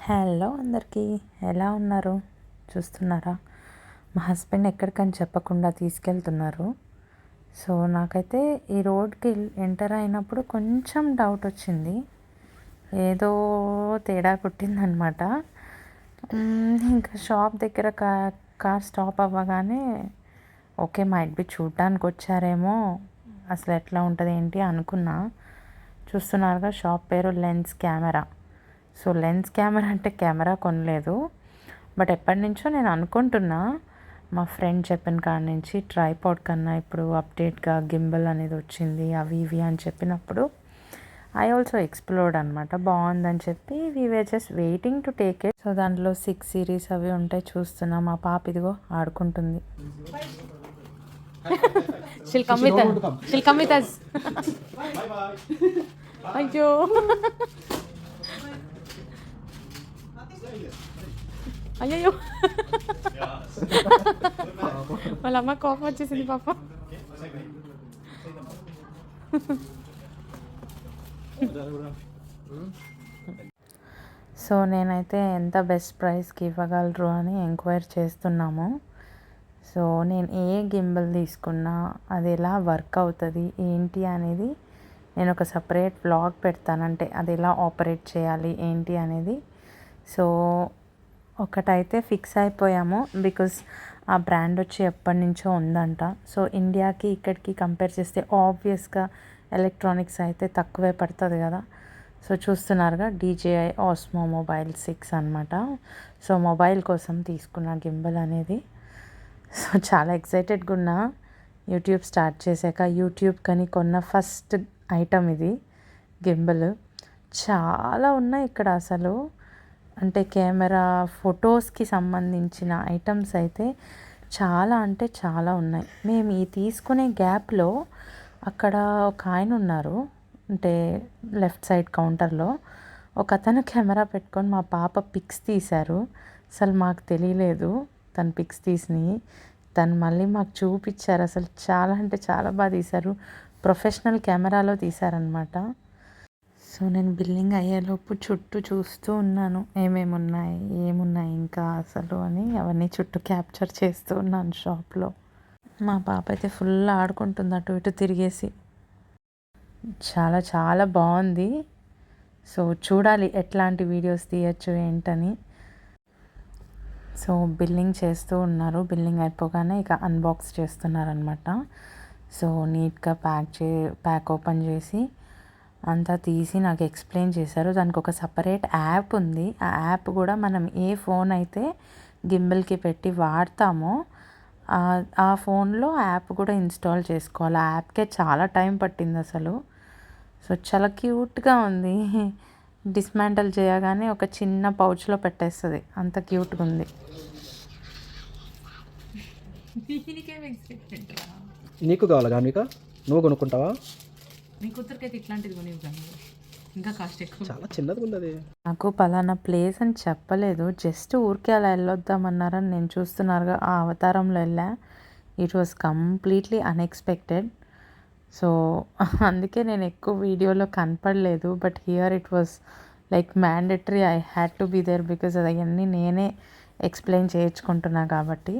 Hello అందరికీ, ఎలా ఉన్నారు? చూస్తున్నారా? మా హస్బెండ్ ఎక్కడికని చెప్పకుండా తీసుకెళ్తున్నారు. సో నాకైతే ఈ రోడ్కి ఎంటర్ అయినప్పుడు కొంచెం డౌట్ వచ్చింది. ఏదో తేడా కొట్టిందనమాట. ఇంకా షాప్ దగ్గర కార్ స్టాప్ అవ్వగానే ఓకే, మైట్ బి చూడ్డానికి వచ్చారేమో, అసలు ఎట్లా ఉంటుంది ఏంటి అనుకున్నా. చూస్తున్నారుగా, షాప్ పేరు lens camera. So lens camera అంటే కెమెరా కొనలేదు, బట్ ఎప్పటి నుంచో నేను అనుకుంటున్నా. మా ఫ్రెండ్ చెప్పిన కాడ నుంచి ట్రైపాడ్ కన్నా ఇప్పుడు అప్డేట్గా గింబల్ అనేది వచ్చింది, అవి ఇవి అని చెప్పినప్పుడు ఐ ఆల్సో ఎక్స్ప్లోర్డ్ అనమాట. బాగుందని చెప్పి we way just waiting to take it. So దాంట్లో 6 సిరీస్ అవి ఉంటాయి, చూస్తున్నా. మా పాప ఇదిగో ఆడుకుంటుంది. అయ్యో అయ్యో, వాళ్ళ అమ్మ కోపం వచ్చేసింది పాప. సో నేనైతే ఎంత బెస్ట్ ప్రైస్కి ఇవ్వగలరు అని ఎంక్వైరీ చేస్తున్నాము. సో నేను ఏ గింబల్ తీసుకున్నా అది ఎలా వర్క్ అవుతుంది ఏంటి అనేది నేను ఒక సపరేట్ బ్లాగ్ పెడతాను, అంటే అది ఎలా ఆపరేట్ చేయాలి ఏంటి అనేది. సో ఒకటైతే ఫిక్స్ అయిపోయాము, బికాజ్ ఆ బ్రాండ్ వచ్చి ఎప్పటి నుంచో ఉందంట. సో ఇండియాకి ఇక్కడికి కంపేర్ చేస్తే ఆబ్వియస్గా ఎలక్ట్రానిక్స్ అయితే తక్కువే పడుతుంది కదా. సో చూస్తున్నారుగా, DJI Osmo Mobile 6 అనమాట. సో మొబైల్ కోసం తీసుకున్న గింబల్ అనేది. సో చాలా ఎక్సైటెడ్గా ఉన్నా. యూట్యూబ్ స్టార్ట్ చేశాక యూట్యూబ్ కని కొన్న ఫస్ట్ ఐటమ్ ఇది, గింబల్. చాలా ఉన్నాయి ఇక్కడ అసలు, అంటే కెమెరా ఫొటోస్కి సంబంధించిన ఐటమ్స్ అయితే చాలా అంటే చాలా ఉన్నాయి. మేము ఈ తీసుకునే గ్యాప్లో అక్కడ ఒక ఆయన ఉన్నారు, అంటే లెఫ్ట్ సైడ్ కౌంటర్లో ఒక అతను కెమెరా పెట్టుకొని మా పాప పిక్స్ తీశారు. అసలు మాకు తెలియలేదు తను పిక్స్ తీసిని. తను మళ్ళీ మాకు చూపించారు. అసలు చాలా అంటే చాలా బాగా తీశారు, ప్రొఫెషనల్ కెమెరాలో తీశారనమాట. సో నేను బిల్లింగ్ అయ్యేలోపు చుట్టూ చూస్తూ ఉన్నాను, ఏమున్నాయి ఇంకా అసలు అని. అవన్నీ చుట్టూ క్యాప్చర్ చేస్తూ ఉన్నాను షాప్లో. మా పాప అయితే ఫుల్ ఆడుకుంటుంది అటు ఇటు తిరిగేసి. చాలా చాలా బాగుంది. సో చూడాలి ఎట్లాంటి వీడియోస్ తీయచ్చు ఏంటని. సో బిల్లింగ్ చేస్తూ ఉన్నారు. బిల్లింగ్ అయిపోగానే ఇక అన్బాక్స్ చేస్తున్నారనమాట. సో నీట్గా ప్యాక్ ఓపెన్ చేసి అంతా తీసి నాకు ఎక్స్ప్లెయిన్ చేశారు. దానికి ఒక సపరేట్ యాప్ ఉంది. ఆ యాప్ కూడా మనం ఏ ఫోన్ అయితే గింబల్కి పెట్టి వాడతామో ఆ ఫోన్లో యాప్ కూడా ఇన్స్టాల్ చేసుకోవాలి. ఆ యాప్కే చాలా టైం పట్టింది అసలు. సో చాలా క్యూట్గా ఉంది. డిస్మాంటల్ చేయగానే ఒక చిన్న పౌచ్లో పెట్టేస్తుంది, అంత క్యూట్గా ఉంది. నీకు కావాలా గానిక? నువ్వు కొనుక్కుంటావా? నీ కూతురికైతే ఇట్లాంటిది కొనివ్వు కానీ, ఇంకా కాస్ట్ ఎక్కువ. చాలా చిన్నది ఉంది అది. నాకు పలానా ప్లేస్ అని చెప్పలేదు, జస్ట్ ఊరికే అలా వెళ్ళొద్దామన్నారని. నేను చూస్తున్నారుగా ఆ అవతారంలో వెళ్ళా. It was completely unexpected. So అందుకే నేను ఎక్కువ వీడియోలో కనపడలేదు. But here it was like mandatory, I had to be there, because అవన్నీ నేనే ఎక్స్ప్లెయిన్ చేయించుకుంటున్నా కాబట్టి.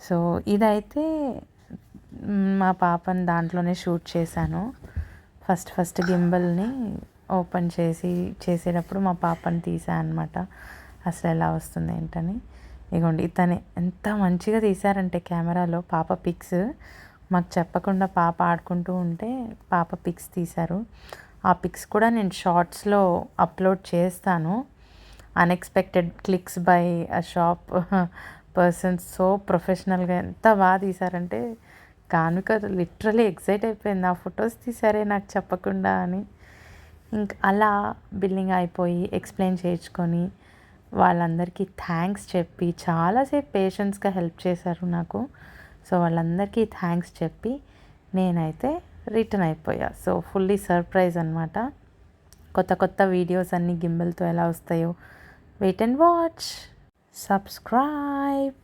సో ఇదైతే మా పాపని దాంట్లోనే షూట్ చేశాను. ఫస్ట్ గింబల్ని ఓపెన్ చేసేటప్పుడు మా పాపని తీసాను అనమాట, అసలు ఎలా వస్తుంది ఏంటని. ఇగోండి, ఇతనే ఎంత మంచిగా తీశారంటే కెమెరాలో పాప పిక్స్. మాకు చెప్పకుండా పాప ఆడుకుంటూ ఉంటే పాప పిక్స్ తీశారు. ఆ పిక్స్ కూడా నేను షార్ట్స్లో అప్లోడ్ చేస్తాను. Unexpected clicks by a shop persons. So ప్రొఫెషనల్గా ఎంత బాగా తీశారంటే కానుక లిటరలీ ఎక్సైట్ అయిపోయింది. ఆ ఫొటోస్ తీసారే నాకు చెప్పకుండా అని. ఇంక అలా బిల్లింగ్ అయిపోయి ఎక్స్ప్లెయిన్ చేయించుకొని వాళ్ళందరికీ థ్యాంక్స్ చెప్పి చాలాసేపు పేషెన్స్గా హెల్ప్ చేశారు నాకు. సో వాళ్ళందరికీ థ్యాంక్స్ చెప్పి నేనైతే రిటర్న్ అయిపోయా. సో ఫుల్లీ సర్ప్రైజ్ అనమాట. కొత్త వీడియోస్ అన్నీ గింబల్తో ఎలా వస్తాయో వెయిట్ అండ్ వాచ్. సబ్స్క్రైబ్.